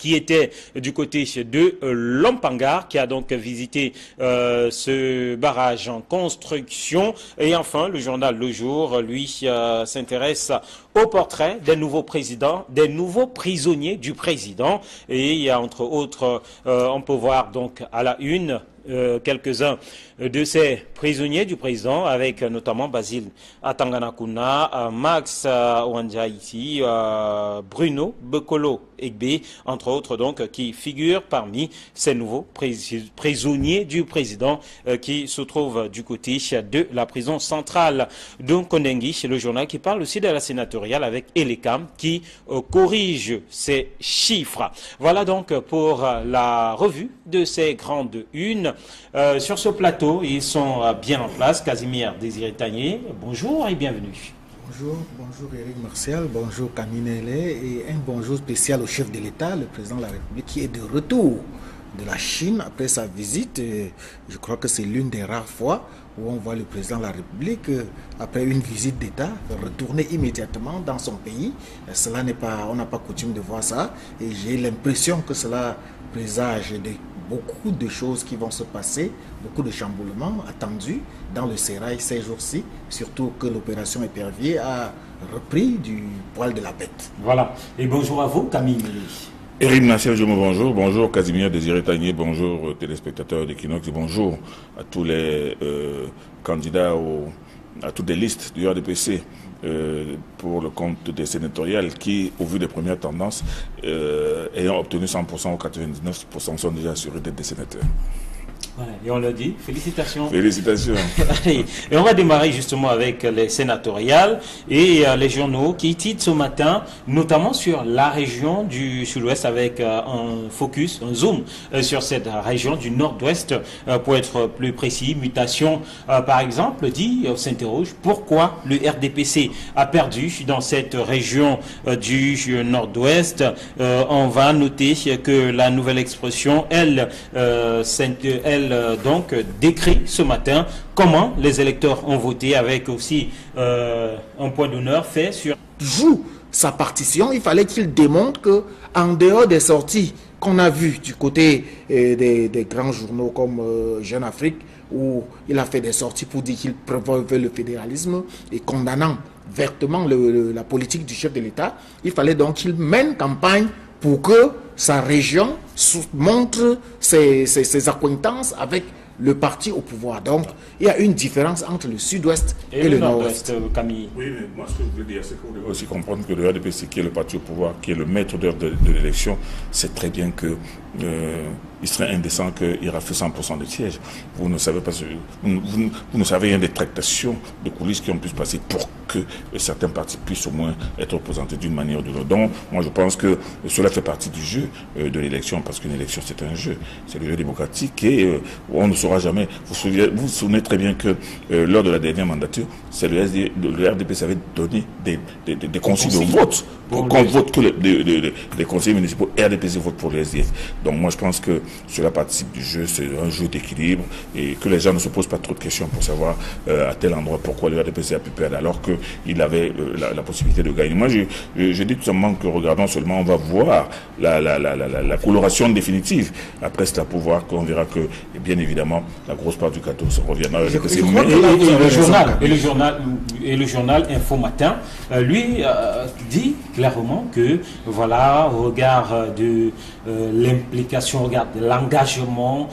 qui était du côté de Lompangar, qui a donc visité ce barrage en construction. Et enfin, le journal Le Jour, lui, s'intéresse au portrait des nouveaux présidents, des nouveaux prisonniers du président. Et il y a entre autres, on peut voir donc à la une, quelques-uns de ces prisonniers du président, avec notamment Basile Atanganakuna, Max Wanjaiti, Bruno Bekolo Egbe, entre autres donc, qui figurent parmi ces nouveaux prisonniers du président qui se trouvent du côté de la prison centrale de Kondengi, le journal qui parle aussi de la sénatoriale avec Elekam qui corrige ces chiffres. Voilà donc pour la revue de ces grandes unes. Sur ce plateau, ils sont bien en place. Casimir Désiré-Tagné, bonjour et bienvenue. Bonjour Éric Martial, bonjour Camille et un bonjour spécial au chef de l'État, le président de la République qui est de retour de la Chine après sa visite. Je crois que c'est l'une des rares fois où on voit le président de la République, après une visite d'État, retourner immédiatement dans son pays. Cela n'est pas, on n'a pas coutume de voir ça, et j'ai l'impression que cela présage beaucoup de choses qui vont se passer, beaucoup de chamboulements attendus dans le sérail ces jours-ci, surtout que l'opération Épervier a repris du poil de la bête. Voilà, et bonjour à vous Camille. Éric Martial, bonjour. Bonjour Casimir Désiré-Tagné, bonjour téléspectateurs d'Equinox, bonjour à tous les candidats à toutes les listes du RDPC pour le compte des sénatoriales qui, au vu des premières tendances, ayant obtenu 100% ou 99%, sont déjà assurés d'être des sénateurs. Voilà, et on l'a dit, félicitations. Félicitations. Et on va démarrer justement avec les sénatoriales et les journaux qui titrent ce matin, notamment sur la région du sud-ouest, avec un focus, un zoom sur cette région du nord-ouest, pour être plus précis. Mutation, par exemple, s'interroge pourquoi le RDPC a perdu dans cette région du nord-ouest. On va noter que la nouvelle expression, elle donc décrit ce matin comment les électeurs ont voté, avec aussi un point d'honneur fait sur... Joue sa partition, il fallait qu'il démontre que en dehors des sorties qu'on a vues du côté des grands journaux comme Jeune Afrique, où il a fait des sorties pour dire qu'il promeuvait le fédéralisme et condamnant vertement la politique du chef de l'État, il fallait donc qu'il mène campagne pour que sa région montre ses accointances avec le parti au pouvoir. Donc, il y a une différence entre le sud-ouest et le nord-ouest. Camille. Oui, mais moi, ce que je veux dire, c'est qu'il faut aussi comprendre que le RDPC, qui est le parti au pouvoir, qui est le maître d'œuvre de l'élection, sait très bien que il serait indécent qu'il rafle 100% des sièges. Vous ne savez pas, vous ne savez rien des tractations de coulisses qui ont pu se passer pour que certains partis puissent au moins être représentés d'une manière ou d'une autre. Donc, moi, je pense que cela fait partie du jeu de l'élection, parce qu'une élection, c'est un jeu. C'est le jeu démocratique et on ne saura jamais. Vous vous souvenez très bien que lors de la dernière mandature, c'est le RDPC avait donné des consignes de vote. Qu'on vote que les conseillers municipaux, RDPC vote pour le SDF. Donc moi je pense que cela participe du jeu, c'est un jeu d'équilibre et que les gens ne se posent pas trop de questions pour savoir à tel endroit pourquoi le RDPC a pu perdre alors qu'il avait la possibilité de gagner. Moi je dis tout simplement que regardons seulement, on va voir la coloration définitive après cela pour voir qu'on verra que bien évidemment la grosse part du gâteau se reviendra. Et le journal Info Matin lui dit clairement que voilà, au regard de l'implication, au regard de l'engagement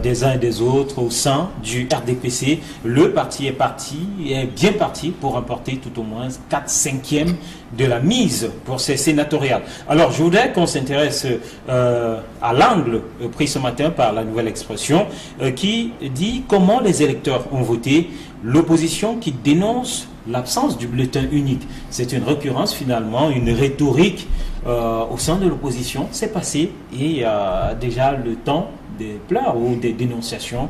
des uns et des autres au sein du RDPC, le parti est bien parti pour remporter tout au moins 4/5 de la mise pour ces sénatoriales. Alors je voudrais qu'on s'intéresse à l'angle pris ce matin par la nouvelle expression qui dit comment les électeurs ont voté, l'opposition qui dénonce l'absence du bulletin unique. C'est une récurrence finalement, une rhétorique au sein de l'opposition. C'est passé et déjà le temps des pleurs ou des dénonciations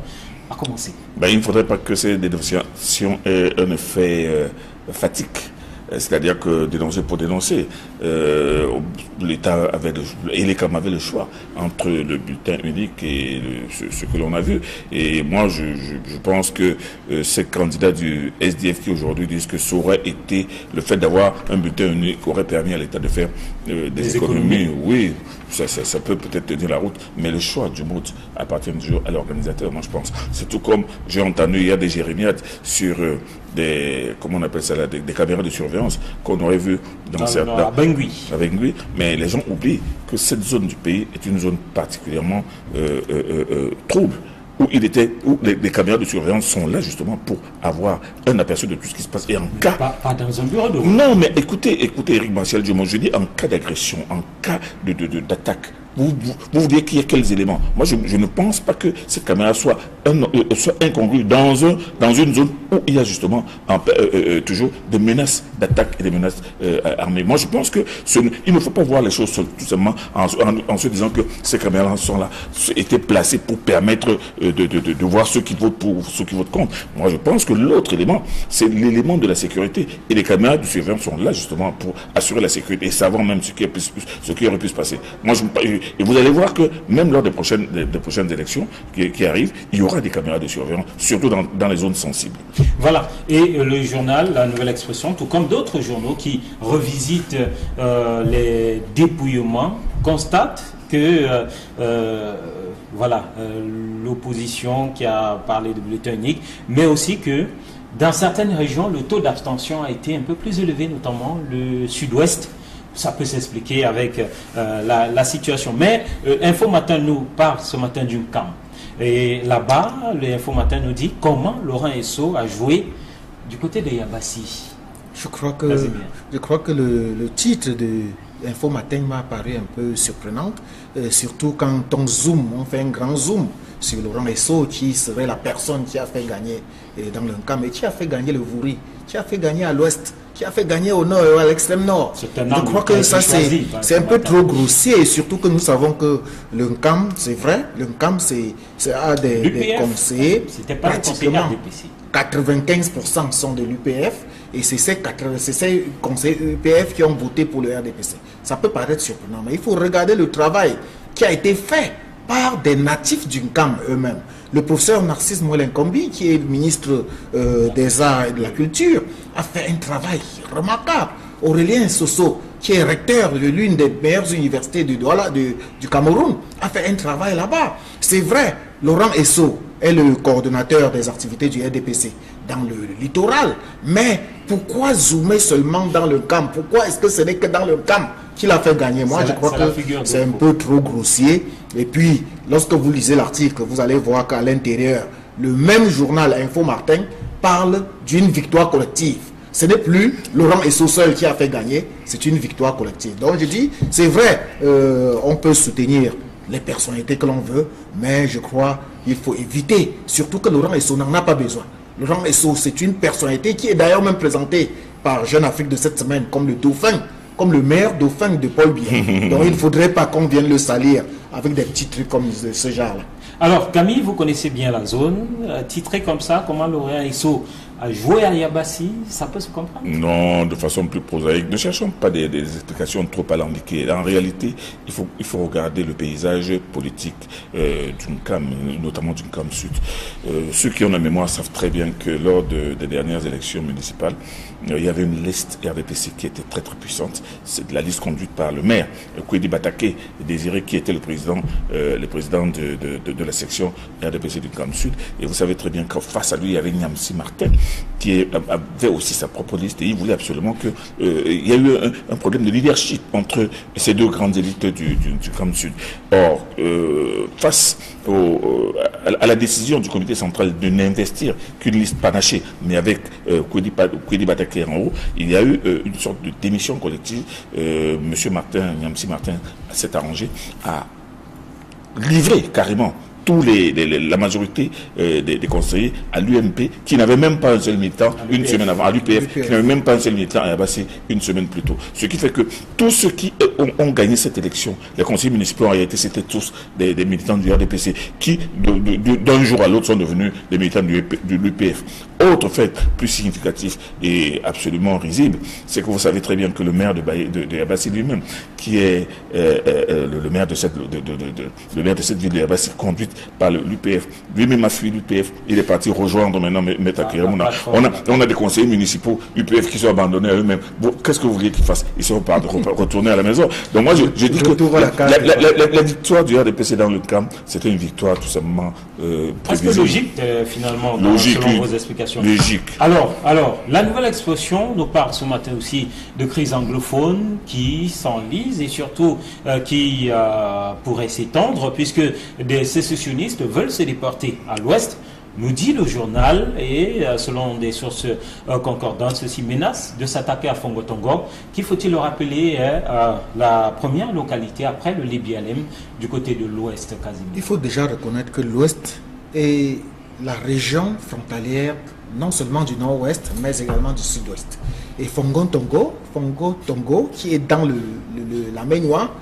a commencé. Il ne faudrait pas que ces dénonciations aient un effet fatigue C'est-à-dire que dénoncer pour dénoncer. L'État avait et les CAM avaient le choix entre le bulletin unique et ce que l'on a vu. Et moi, je pense que ces candidats du SDF qui aujourd'hui disent que ça aurait été le fait d'avoir un bulletin unique aurait permis à l'État de faire des économies. Oui, ça peut peut-être tenir la route, mais le choix du mode appartient toujours à l'organisateur, moi je pense. C'est tout comme j'ai entendu il y a des jérémiades sur des, comment on appelle ça là, des caméras de surveillance qu'on aurait vu à Bangui. Mais les gens oublient que cette zone du pays est une zone particulièrement trouble, où les caméras de surveillance sont là justement pour avoir un aperçu de tout ce qui se passe. Et en cas... Pas dans un bureau de... Non, mais écoutez Eric Martial Dumont, je dis en cas d'agression, en cas d'attaque, vous voulez qu'il y ait quels éléments? Moi, je ne pense pas que cette caméra soit incongrue dans une zone où il y a justement toujours des menaces d'attaque et des menaces armées. Moi, je pense que il ne faut pas voir les choses tout simplement en se disant que ces caméras sont là, étaient placées pour permettre de voir ceux qui votent pour, ceux qui votent contre. Moi, je pense que l'autre élément, c'est l'élément de la sécurité. Et les caméras de surveillance sont là justement pour assurer la sécurité et savoir même ce qui aurait pu se passer. Moi, et vous allez voir que même lors des prochaines élections qui arrivent, il y aura des caméras de surveillance, surtout dans les zones sensibles. Voilà. Et le journal La Nouvelle Expression, tout comme d'autres journaux qui revisitent les dépouillements, constatent que l'opposition qui a parlé de bulletin unique, mais aussi que dans certaines régions, le taux d'abstention a été un peu plus élevé, notamment le sud-ouest. Ça peut s'expliquer avec la situation. Mais Info Matin nous parle ce matin d'une CAM. Et là-bas, l'Info Matin nous dit comment Laurent Esso a joué du côté de Yabassi. Je crois que le titre de Info Matin m'a paru un peu surprenant, surtout quand on zoome, on fait un grand zoom sur Laurent Esso, qui serait la personne qui a fait gagner dans le CAM, et qui a fait gagner le Vouri, qui a fait gagner à l'ouest, qui a fait gagner au nord et à l'extrême nord. Je crois que ça c'est un peu trop grossier, et surtout que nous savons que le CAM, c'est vrai, le CAM c'est des conseillers, pratiquement 95% sont de l'UPF, et c'est ces conseillers UPF qui ont voté pour le RDPC. Ça peut paraître surprenant, mais il faut regarder le travail qui a été fait par des natifs du CAM eux-mêmes. Le professeur Narcisse Molenkombi, qui est le ministre des Arts et de la Culture, a fait un travail remarquable. Aurélien Soso, qui est recteur de l'une des meilleures universités du Cameroun, a fait un travail là-bas. C'est vrai, Laurent Esso est le coordonnateur des activités du RDPC dans le littoral. Mais pourquoi zoomer seulement dans le CAM? Pourquoi est-ce que ce n'est que dans le CAM qu'il a fait gagner? Moi, je crois que c'est un peu trop grossier. Et puis, lorsque vous lisez l'article, vous allez voir qu'à l'intérieur, le même journal Info Matin parle d'une victoire collective. Ce n'est plus Laurent Esso seul qui a fait gagner, c'est une victoire collective. Donc je dis, c'est vrai, on peut soutenir les personnalités que l'on veut, mais je crois qu'il faut éviter, surtout que Laurent Esso n'en a pas besoin. Laurent Esso, c'est une personnalité qui est d'ailleurs même présentée par Jeune Afrique de cette semaine comme le dauphin, comme le meilleur dauphin de Paul Biya. Donc il ne faudrait pas qu'on vienne le salir avec des petits trucs comme ce genre-là. Alors Camille, vous connaissez bien la zone, titré comme ça, comment Laurent Esso a joué à Yabassi, ça peut se comprendre? Non, de façon plus prosaïque. Ne cherchons pas des explications trop alambiquées. En réalité, il faut regarder le paysage politique d'une CAM, notamment d'une CAM Sud. Ceux qui ont la mémoire savent très bien que lors des dernières élections municipales, il y avait une liste RDPC qui était très très puissante. C'est la liste conduite par le maire, Kwedi Batake Désiré, qui était le président de la section RDPC du CAM Sud. Et vous savez très bien qu'en face à lui, il y avait Nyamsi Martin, qui avait aussi sa propre liste, et il voulait absolument que il y a eu un problème de leadership entre ces deux grandes élites du CAM Sud. Or, face à la décision du comité central de n'investir qu'une liste panachée, mais avec Kwedi Batake en haut, il y a eu une sorte de démission collective. Monsieur Martin, Nyamsi Martin, s'est arrangé à livrer carrément la majorité des conseillers à l'UMP qui n'avaient même pas un seul militant une semaine avant, à l'UPF qui n'avaient même pas un seul militant à Yabassi une semaine plus tôt. Ce qui fait que tous ceux qui ont gagné cette élection, les conseillers municipaux en réalité c'était tous des militants du RDPC qui d'un jour à l'autre sont devenus des militants de l'UPF. Autre fait plus significatif et absolument risible, c'est que vous savez très bien que le maire de Yabassi lui-même, qui est le maire de cette ville de Yabassi, conduite par l'UPF, lui-même a fui l'UPF, il est parti rejoindre maintenant Meta Kiramuna. On a des conseillers municipaux UPF qui sont abandonnés à eux-mêmes. Bon, qu'est-ce que vous voulez qu'ils fassent? Ils sont pas retournés à la maison. Donc moi je dis que la victoire du RDPC dans le camp, c'était une victoire tout simplement prévisible. Logique finalement, selon vos explications. Logique. Alors, la nouvelle explosion nous parle ce matin aussi de crise anglophone qui s'enlise et surtout qui pourrait s'étendre puisque des sécessionnistes veulent se déporter à l'ouest. Nous dit le journal, et selon des sources concordantes, ceci menace de s'attaquer à Fongo-Tongo, qui, faut-il le rappeler, est la première localité après le Libyalem du côté de l'ouest quasiment. Il faut déjà reconnaître que l'ouest est la région frontalière non seulement du nord-ouest, mais également du sud-ouest. Et Fongo-Tongo, qui est dans la mer Noire,